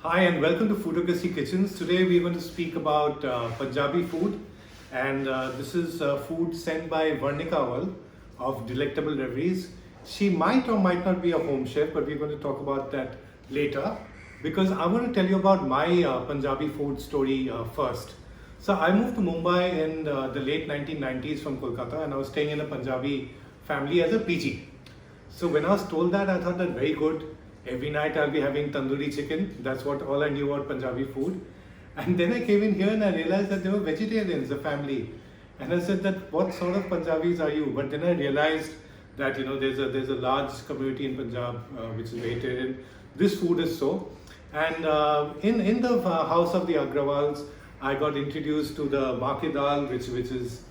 Hi and welcome to Foodocracy Kitchens. Today we're going to speak about Punjabi food, and this is food sent by Vernika of Delectable Reveries. She might or might not be a home chef, but we're going to talk about that later because I want to tell you about my Punjabi food story first. So I moved to Mumbai in the late 1990s from Kolkata, and I was staying in a Punjabi family as a PG. So when I was told that, I thought that very good. Every night I'll be having tandoori chicken. That's what all I knew about Punjabi food. And then I came in here and I realized that they were vegetarians, the family. And I said that what sort of Punjabis are you? But then I realized that there's a large community in Punjab which is vegetarian. This food is so. And in the house of the Agarwals, I got introduced to the maki dal, which is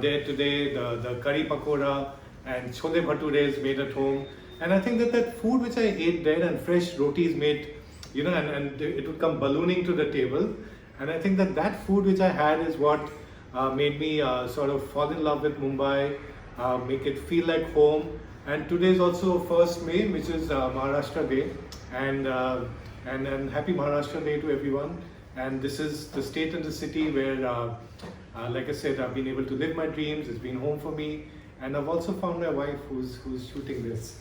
there today, the curry pakoda and chole bhatures made at home. And I think that food which I ate there and fresh rotis made, and it would come ballooning to the table. And I think that food which I had is what made me sort of fall in love with Mumbai, make it feel like home. And today is also 1st May, which is Maharashtra Day. And happy Maharashtra Day to everyone. And this is the state and the city where, like I said, I've been able to live my dreams. It's been home for me. And I've also found my wife who's shooting this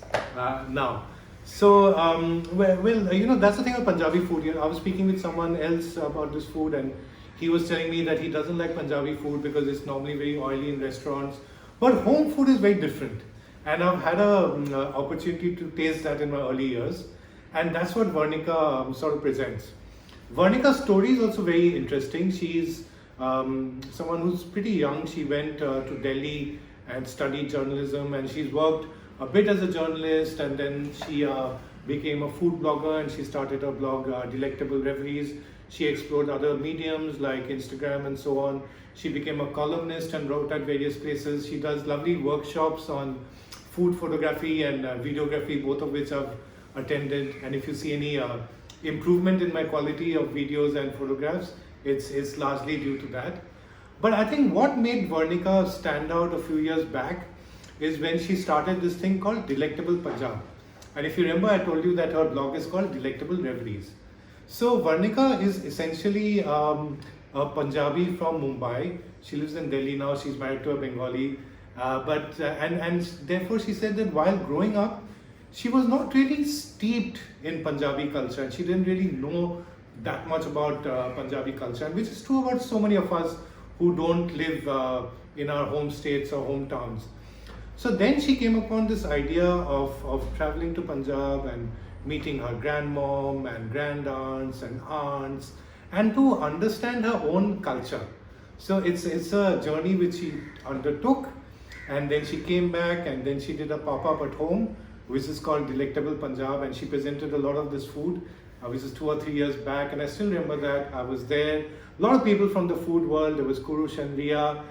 now. So, that's the thing about Punjabi food. I was speaking with someone else about this food, and he was telling me that he doesn't like Punjabi food because it's normally very oily in restaurants. But home food is very different. And I've had an opportunity to taste that in my early years. And that's what Vernika sort of presents. Vernika's story is also very interesting. She's someone who's pretty young. She went to Delhi and studied journalism, and she's worked a bit as a journalist, and then she became a food blogger, and she started her blog Delectable Reveries. She explored other mediums like Instagram and so on. She became a columnist and wrote at various places. She does lovely workshops on food photography and videography, both of which I've attended. And if you see any improvement in my quality of videos and photographs, it's largely due to that. But I think what made Vernika stand out a few years back is when she started this thing called Delectable Punjab. And if you remember, I told you that her blog is called Delectable Reveries. So Vernika is essentially a Punjabi from Mumbai. She lives in Delhi now. She's married to a Bengali. And therefore she said that while growing up, she was not really steeped in Punjabi culture, and she didn't really know that much about Punjabi culture, and which is true about so many of us who don't live in our home states or hometowns. So then she came upon this idea of traveling to Punjab and meeting her grandmom and grandaunts and aunts, and to understand her own culture. So it's a journey which she undertook, and then she came back, and then she did a pop-up at home, which is called Delectable Punjab, and she presented a lot of this food, which is 2 or 3 years back, and I still remember that. I was there. A lot of people from the food world. There was Kurush and Ria,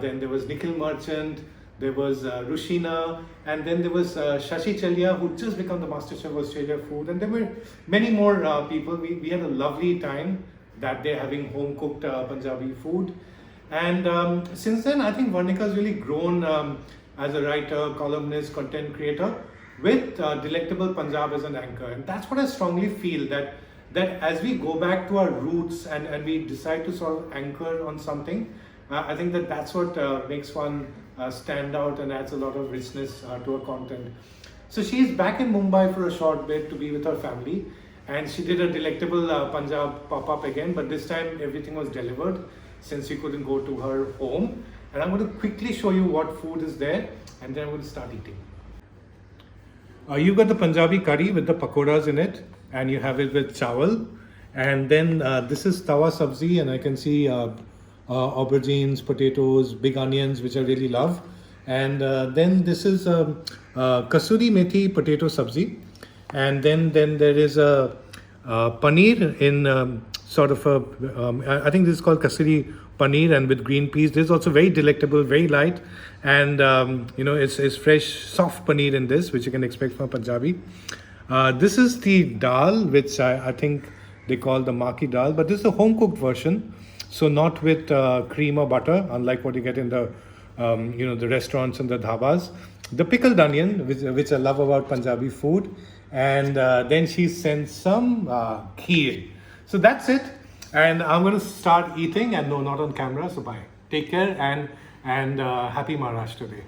then there was Nikhil Merchant, there was Rushina, and then there was Shashi Chalia, who just become the Master Chef of Australia food, and there were many more people. We had a lovely time that day having home cooked Punjabi food. And since then, I think Vernika has really grown as a writer, columnist, content creator, with Delectable Punjab as an anchor. And that's what I strongly feel, that as we go back to our roots and we decide to sort of anchor on something, I think that's what makes one stand out and adds a lot of richness to her content. So she's back in Mumbai for a short bit to be with her family, and she did a Delectable Punjab pop-up again, but this time everything was delivered since she couldn't go to her home. And I'm going to quickly show you what food is there, and then I'm going to start eating. You've got the Punjabi curry with the pakoras in it, and you have it with chawal. And then this is tawa sabzi, and I can see aubergines, potatoes, big onions, which I really love. And then this is kasuri methi potato sabzi. And then there is a paneer in sort of I think this is called kasuri paneer, and with green peas. This is also very delectable, very light, and it's fresh, soft paneer in this, which you can expect from Punjabi. This is the dal, which I think they call the maki dal, but this is a home cooked version, so not with cream or butter, unlike what you get in the the restaurants and the dhabas. the pickled onion, which I love about Punjabi food, and then she sent some kheer. So that's it, and I'm going to start eating, and no, not on camera. So bye. Take care, and happy Maharashtra Day.